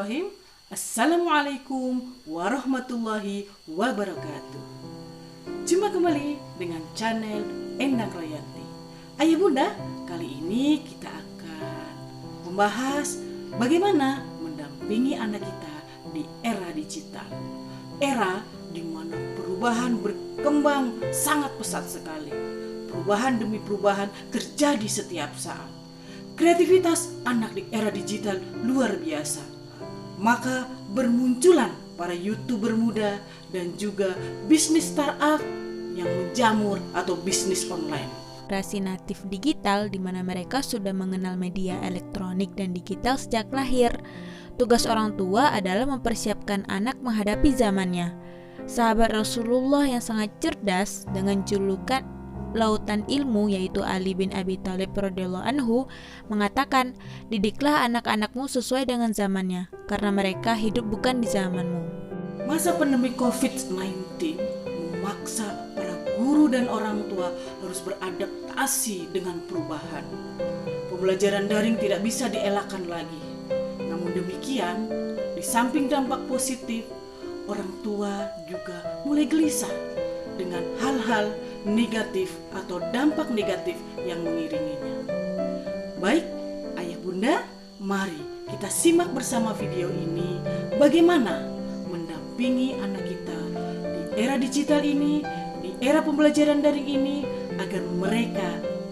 Bismillahirrahmanirrahim. Assalamualaikum warahmatullahi wabarakatuh. Jumpa kembali dengan channel Endang Royanti. Ayah bunda, kali ini kita akan membahas bagaimana mendampingi anak kita di era digital. Era di mana perubahan berkembang sangat pesat sekali. Perubahan demi perubahan terjadi setiap saat. Kreativitas anak di era digital luar biasa. Maka bermunculan para YouTuber muda dan juga bisnis startup yang menjamur atau bisnis online. Generasi natif digital di mana mereka sudah mengenal media elektronik dan digital sejak lahir. Tugas orang tua adalah mempersiapkan anak menghadapi zamannya. Sahabat Rasulullah yang sangat cerdas dengan julukan Lautan Ilmu yaitu Ali bin Abi Thalib radhiyallahu anhu mengatakan, didiklah anak-anakmu sesuai dengan zamannya karena mereka hidup bukan di zamanmu. Masa pandemi COVID-19 memaksa para guru dan orang tua harus beradaptasi dengan perubahan. Pembelajaran daring tidak bisa dielakkan lagi. Namun demikian, di samping dampak positif, orang tua juga mulai gelisah dengan hal-hal negatif atau dampak negatif yang mengiringinya. Baik, ayah bunda, mari kita simak bersama video ini bagaimana mendampingi anak kita di era digital ini, di era pembelajaran daring ini agar mereka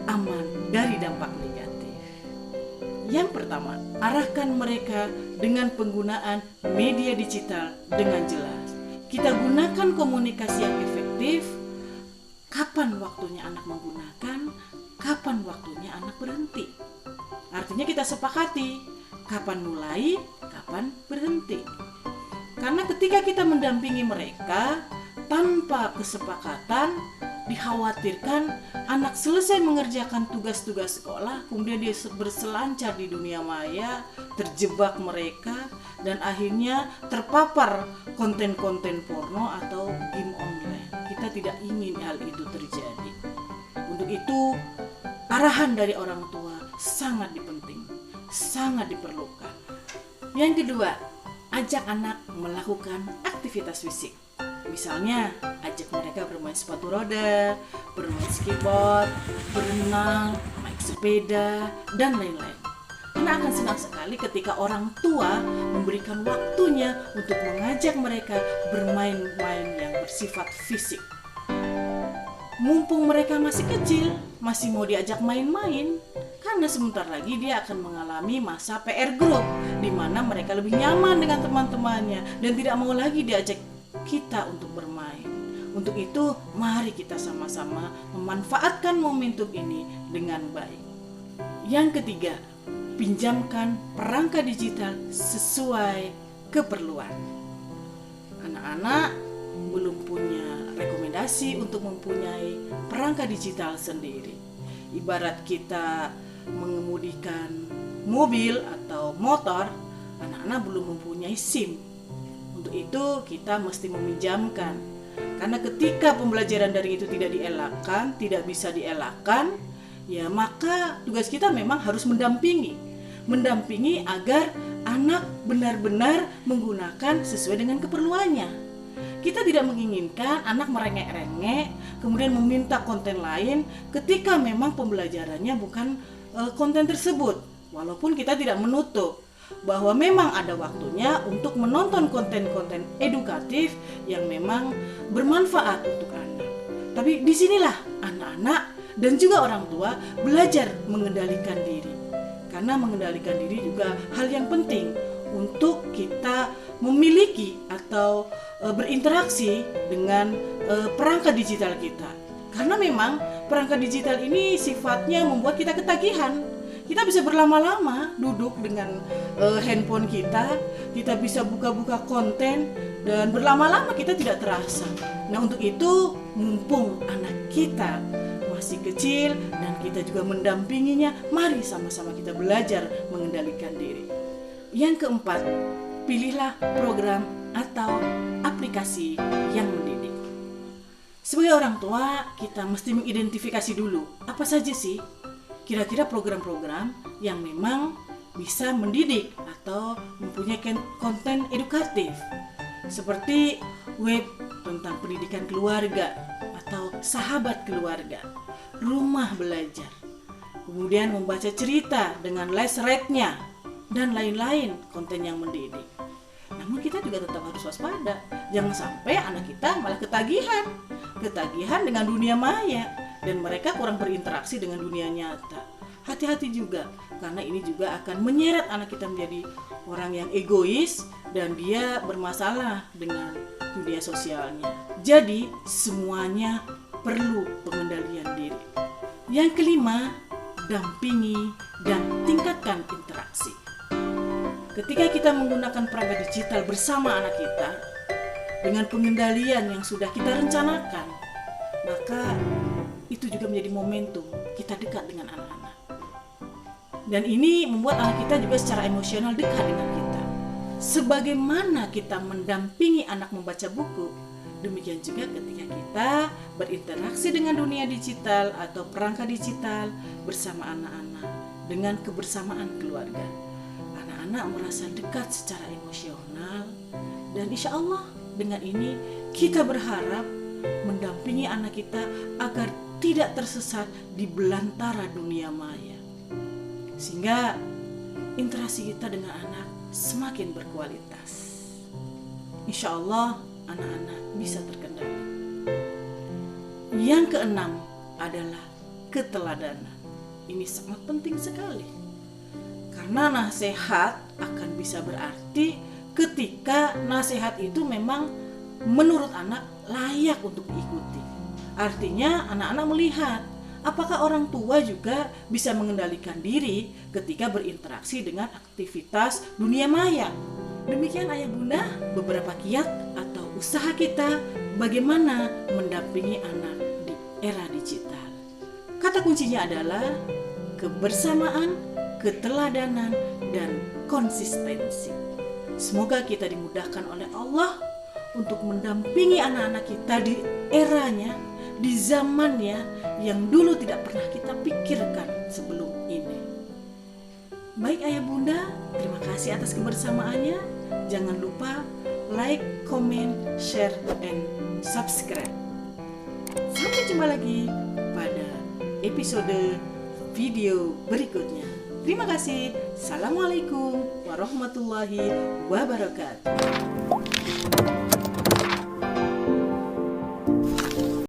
aman dari dampak negatif. Yang pertama, arahkan mereka dengan penggunaan media digital dengan jelas. Kita gunakan komunikasi yang efektif. Kapan waktunya anak menggunakan, kapan waktunya anak berhenti. Artinya kita sepakati kapan mulai, kapan berhenti. Karena ketika kita mendampingi mereka tanpa kesepakatan, dikhawatirkan anak selesai mengerjakan tugas-tugas sekolah, kemudian dia berselancar di dunia maya, terjebak mereka, dan akhirnya terpapar konten-konten porno atau game online. Kita tidak ingin hal itu terjadi. Untuk itu, arahan dari orang tua sangat penting, sangat diperlukan. Yang kedua, ajak anak melakukan aktivitas fisik. Misalnya, ajak mereka bermain sepatu roda, bermain skateboard, berenang, naik sepeda, dan lain-lain. Anak akan senang sekali ketika orang tua memberikan waktunya untuk mengajak mereka bermain-main yang bersifat fisik. Mumpung mereka masih kecil, masih mau diajak main-main, karena sebentar lagi dia akan mengalami masa PR group, di mana mereka lebih nyaman dengan teman-temannya dan tidak mau lagi diajak kita untuk bermain. Untuk itu, mari kita sama-sama memanfaatkan momentum ini dengan baik. Yang ketiga, pinjamkan perangkat digital sesuai keperluan. Anak-anak belum punya rekomendasi untuk mempunyai perangkat digital sendiri. Ibarat kita mengemudikan mobil atau motor, anak-anak belum mempunyai SIM. Untuk itu kita mesti meminjamkan. Karena ketika pembelajaran daring itu tidak dielakkan, tidak bisa dielakkan, ya maka tugas kita memang harus mendampingi agar anak benar-benar menggunakan sesuai dengan keperluannya. Kita tidak menginginkan anak merengek-rengek kemudian meminta konten lain ketika memang pembelajarannya bukan konten tersebut. Walaupun kita tidak menutup bahwa memang ada waktunya untuk menonton konten-konten edukatif yang memang bermanfaat untuk anak. Tapi disinilah anak-anak dan juga orang tua belajar mengendalikan diri. Karena mengendalikan diri juga hal yang penting untuk kita memiliki atau berinteraksi dengan perangkat digital kita. Karena memang perangkat digital ini sifatnya membuat kita ketagihan. Kita bisa berlama-lama duduk dengan handphone kita bisa buka-buka konten dan berlama-lama kita tidak terasa. Nah, untuk itu mumpung anak kita masih kecil dan kita juga mendampinginya, mari sama-sama kita belajar mengendalikan diri. Yang keempat, pilihlah program atau aplikasi yang mendidik. Sebagai orang tua, kita mesti mengidentifikasi dulu apa saja sih kira-kira program-program yang memang bisa mendidik atau mempunyai konten edukatif seperti web tentang pendidikan keluarga atau sahabat keluarga, rumah belajar, kemudian membaca cerita dengan less rate-nya dan lain-lain konten yang mendidik. Namun kita juga tetap harus waspada, jangan sampai anak kita malah ketagihan dengan dunia maya dan mereka kurang berinteraksi dengan dunia nyata. Hati-hati juga, karena ini juga akan menyeret anak kita menjadi orang yang egois dan dia bermasalah dengan dunia sosialnya. Jadi semuanya perlu pengendalian diri. Yang kelima, dampingi dan tingkatkan interaksi. Ketika kita menggunakan perangkat digital bersama anak kita dengan pengendalian yang sudah kita rencanakan, maka itu juga menjadi momentum kita dekat dengan anak-anak. Dan ini membuat anak kita juga secara emosional dekat dengan kita. Sebagaimana kita mendampingi anak membaca buku, demikian juga ketika kita berinteraksi dengan dunia digital atau perangkat digital bersama anak-anak dengan kebersamaan keluarga. Anak-anak merasa dekat secara emosional dan insya Allah dengan ini kita berharap mendampingi anak kita agar tidak tersesat di belantara dunia maya. Sehingga interaksi kita dengan anak semakin berkualitas. Insya Allah anak-anak bisa terkendali. Yang keenam adalah keteladanan. Ini sangat penting sekali. Karena nasihat akan bisa berarti ketika nasihat itu memang menurut anak layak untuk diikuti. Artinya anak-anak melihat apakah orang tua juga bisa mengendalikan diri ketika berinteraksi dengan aktivitas dunia maya. Demikian ayah bunda beberapa kiat atau usaha kita bagaimana mendampingi anak di era digital. Kata kuncinya adalah kebersamaan, keteladanan, dan konsistensi. Semoga kita dimudahkan oleh Allah untuk mendampingi anak-anak kita di eranya, di zamannya yang dulu tidak pernah kita pikirkan sebelum ini. Baik ayah bunda, terima kasih atas kebersamaannya. Jangan lupa like, comment, share, and subscribe. Sampai jumpa lagi pada episode video berikutnya. Terima kasih. Assalamualaikum warahmatullahi wabarakatuh.